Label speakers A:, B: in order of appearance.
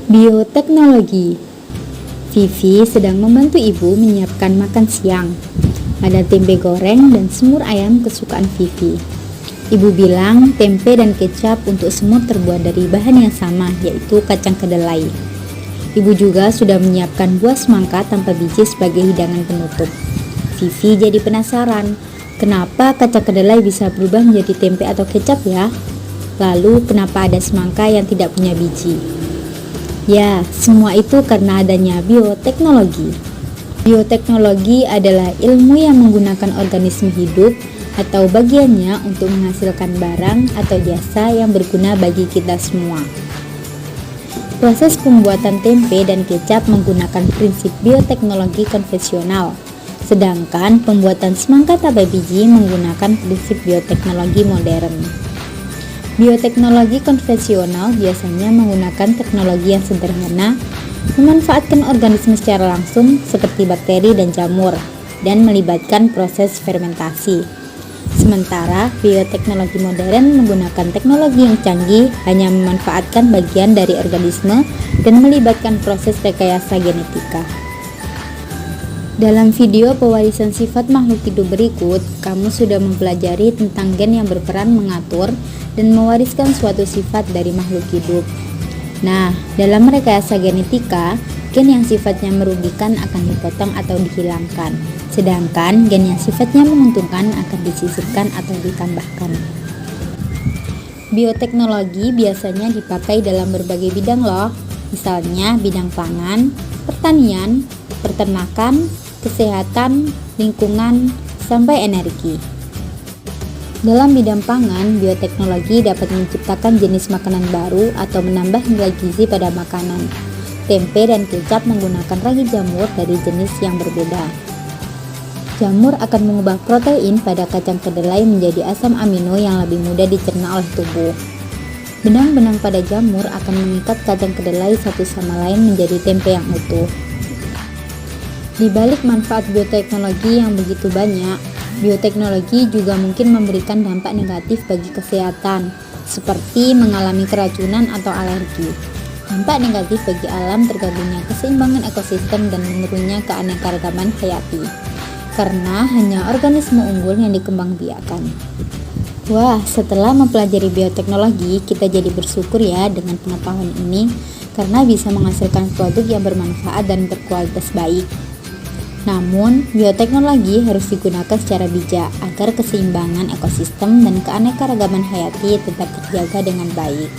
A: Bioteknologi. Vivi sedang membantu ibu menyiapkan makan siang. Ada tempe goreng dan semur ayam kesukaan Vivi. Ibu bilang tempe dan kecap untuk semur terbuat dari bahan yang sama, yaitu kacang kedelai. Ibu juga sudah menyiapkan buah semangka tanpa biji sebagai hidangan penutup. Vivi jadi penasaran, kenapa kacang kedelai bisa berubah menjadi tempe atau kecap ya? Lalu kenapa ada semangka yang tidak punya biji? Ya, semua itu karena adanya bioteknologi. Bioteknologi adalah ilmu yang menggunakan organisme hidup atau bagiannya untuk menghasilkan barang atau jasa yang berguna bagi kita semua. Proses pembuatan tempe dan kecap menggunakan prinsip bioteknologi konvensional, sedangkan pembuatan semangka tanpa biji menggunakan prinsip bioteknologi modern. Bioteknologi konvensional biasanya menggunakan teknologi yang sederhana, memanfaatkan organisme secara langsung seperti bakteri dan jamur, dan melibatkan proses fermentasi. Sementara bioteknologi modern menggunakan teknologi yang canggih, hanya memanfaatkan bagian dari organisme dan melibatkan proses rekayasa genetika. Dalam video pewarisan sifat makhluk hidup berikut, kamu sudah mempelajari tentang gen yang berperan mengatur dan mewariskan suatu sifat dari makhluk hidup. Nah, dalam rekayasa genetika, gen yang sifatnya merugikan akan dipotong atau dihilangkan, sedangkan gen yang sifatnya menguntungkan akan disisipkan atau ditambahkan. Bioteknologi biasanya dipakai dalam berbagai bidang loh, misalnya bidang pangan, pertanian, peternakan, kesehatan, lingkungan, sampai energi. Dalam bidang pangan, bioteknologi dapat menciptakan jenis makanan baru atau menambah nilai gizi pada makanan. Tempe dan kecap menggunakan ragi jamur dari jenis yang berbeda. Jamur akan mengubah protein pada kacang kedelai menjadi asam amino yang lebih mudah dicerna oleh tubuh. Benang-benang pada jamur akan mengikat kacang kedelai satu sama lain menjadi tempe yang utuh. Di balik manfaat bioteknologi yang begitu banyak, bioteknologi juga mungkin memberikan dampak negatif bagi kesehatan, seperti mengalami keracunan atau alergi. Dampak negatif bagi alam terganggunya keseimbangan ekosistem dan menurunnya keanekaragaman hayati, karena hanya organisme unggul yang dikembangbiakan. Wah, setelah mempelajari bioteknologi, kita jadi bersyukur ya dengan pengetahuan ini, karena bisa menghasilkan produk yang bermanfaat dan berkualitas baik. Namun, bioteknologi harus digunakan secara bijak agar keseimbangan ekosistem dan keanekaragaman hayati tetap terjaga dengan baik.